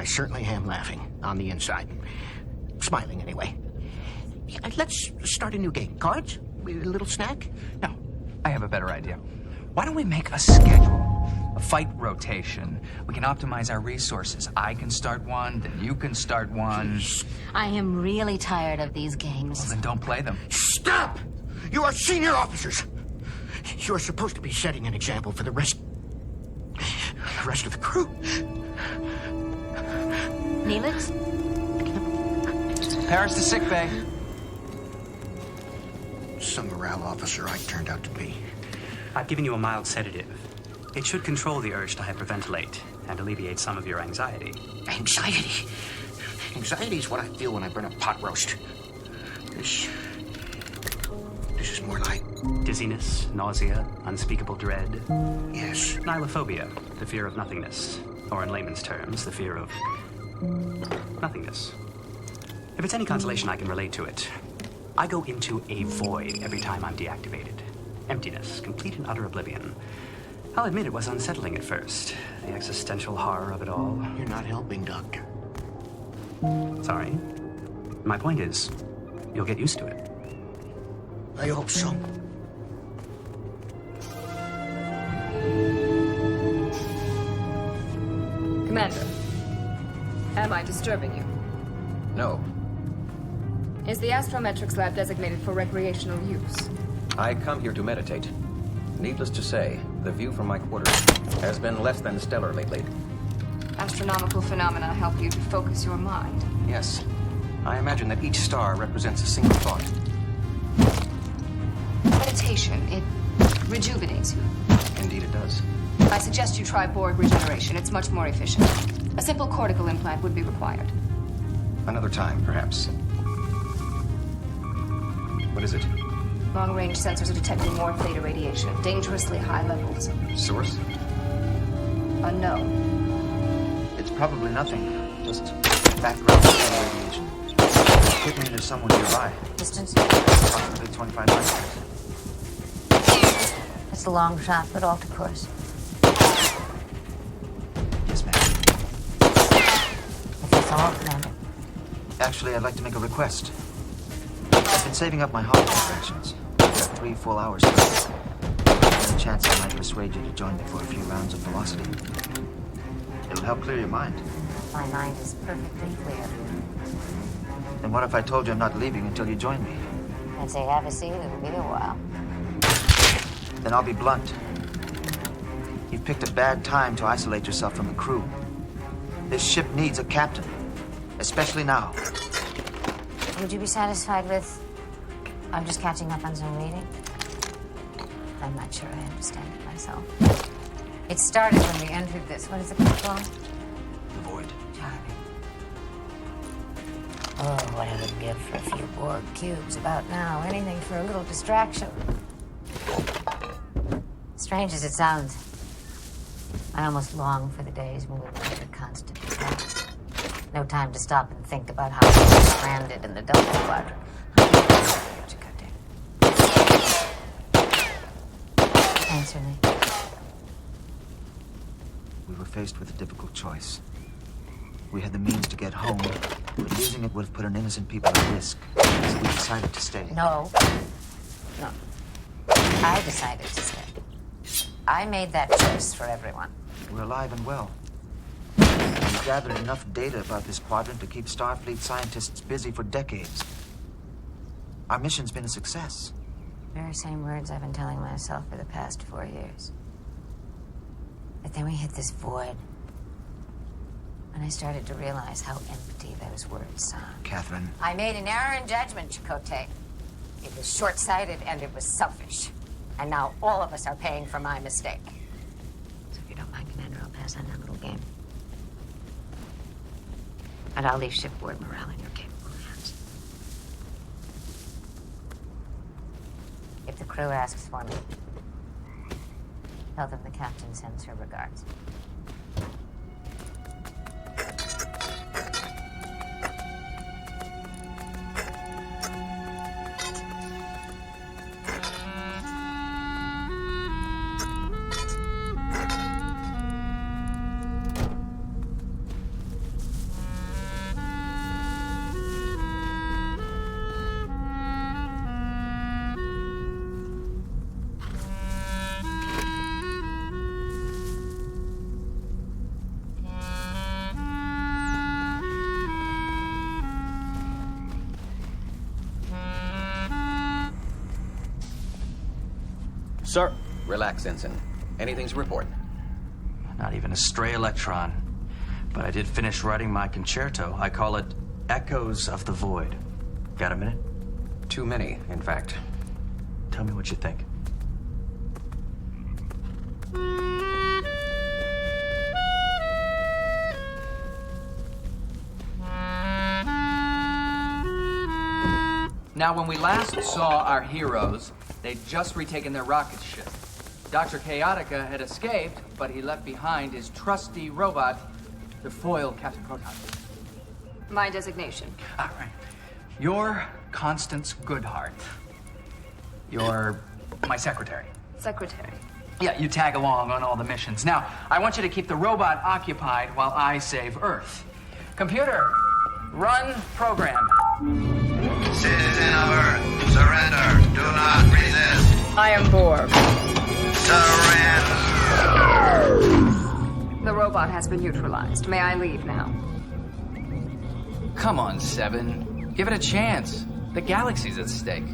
certainly am laughing on the inside. Smiling, anyway. Yeah, let's start a new game. Cards? A little snack? No, I have a better idea. Why don't we make a schedule? A fight rotation. We can optimize our resources. I can start one, then you can start one. I am really tired of these games. Well, then don't play them. Stop! You are senior officers. You're supposed to be setting an example for the rest of the crew. Neelix? Paris to sickbay. Some morale officer I turned out to be. I've given you a mild sedative. It should control the urge to hyperventilate and alleviate some of your anxiety. Anxiety? Anxiety is what I feel when I burn a pot roast. This is more like... Dizziness, nausea, unspeakable dread. Yes. Nilophobia, the fear of nothingness. Or in layman's terms, the fear of... nothingness. If it's any consolation, I can relate to it. I go into a void every time I'm deactivated. Emptiness, complete and utter oblivion. I'll admit it was unsettling at first. The existential horror of it all. You're not helping, Doctor. Sorry. My point is, you'll get used to it. I hope so. Commander, am I disturbing you? No. Is the Astrometrics lab designated for recreational use? I come here to meditate. Needless to say, the view from my quarters has been less than stellar lately. Astronomical phenomena help you to focus your mind. Yes. I imagine that each star represents a single thought. Meditation, it rejuvenates you. Indeed it does. I suggest you try Borg regeneration. It's much more efficient. A simple cortical implant would be required. Another time, perhaps. What is it? Long-range sensors are detecting more theta radiation at dangerously high levels. Source? Unknown. It's probably nothing. Just background theta radiation. Hit me to someone nearby. Distance? Approximately 25 miles. It's a long shot, but alter course. Yes, ma'am. If that's all, Commander. Actually, I'd like to make a request. I've been saving up my holiday fractions. I've got 3 full hours left. There's a chance I might persuade you to join me for a few rounds of velocity. It'll help clear your mind. My mind is perfectly clear. And what if I told you I'm not leaving until you join me? I'd say have a seat, it'll be a while. Then I'll be blunt. You've picked a bad time to isolate yourself from the crew. This ship needs a captain, especially now. Would you be satisfied with... I'm just catching up on some reading? I'm not sure I understand it myself. It started when we entered this. What is it called? The void. Charming. Oh, what I would give for a few Borg cubes about now. Anything for a little distraction. Strange as it sounds, I almost long for the days when we were under constant attack. No time to stop and think about how we were stranded in the Delta Quadrant. Answer me. We were faced with a difficult choice. We had the means to get home, but losing it would have put an innocent people at risk. So we decided to stay. No. I decided to stay. I made that choice for everyone. We're alive and well. We gathered enough data about this quadrant to keep Starfleet scientists busy for decades. Our mission's been a success. Very same words I've been telling myself for the past 4 years. But then we hit this void. And I started to realize how empty those words sound. Catherine. I made an error in judgment, Chakotay. It was short-sighted and it was selfish. And now all of us are paying for my mistake. So if you don't mind, Commander, I'll pass on that little game. And I'll leave shipboard morale in your capable hands. If the crew asks for me, tell them the captain sends her regards. Sir. Relax, Ensign. Anything to report? Not even a stray electron. But I did finish writing my concerto. I call it Echoes of the Void. Got a minute? Too many, in fact. Tell me what you think. Now, when we last saw our heroes, they'd just retaken their rocket ship. Dr. Chaotica had escaped, but he left behind his trusty robot to foil Captain Proton. My designation. All right. You're Constance Goodhart. You're my secretary. Secretary. Yeah, you tag along on all the missions. Now, I want you to keep the robot occupied while I save Earth. Computer, run program. Citizen of Earth, surrender. Do not resist. I am Borg. Surrender. The robot has been neutralized. May I leave now? Come on, Seven. Give it a chance. The galaxy's at stake.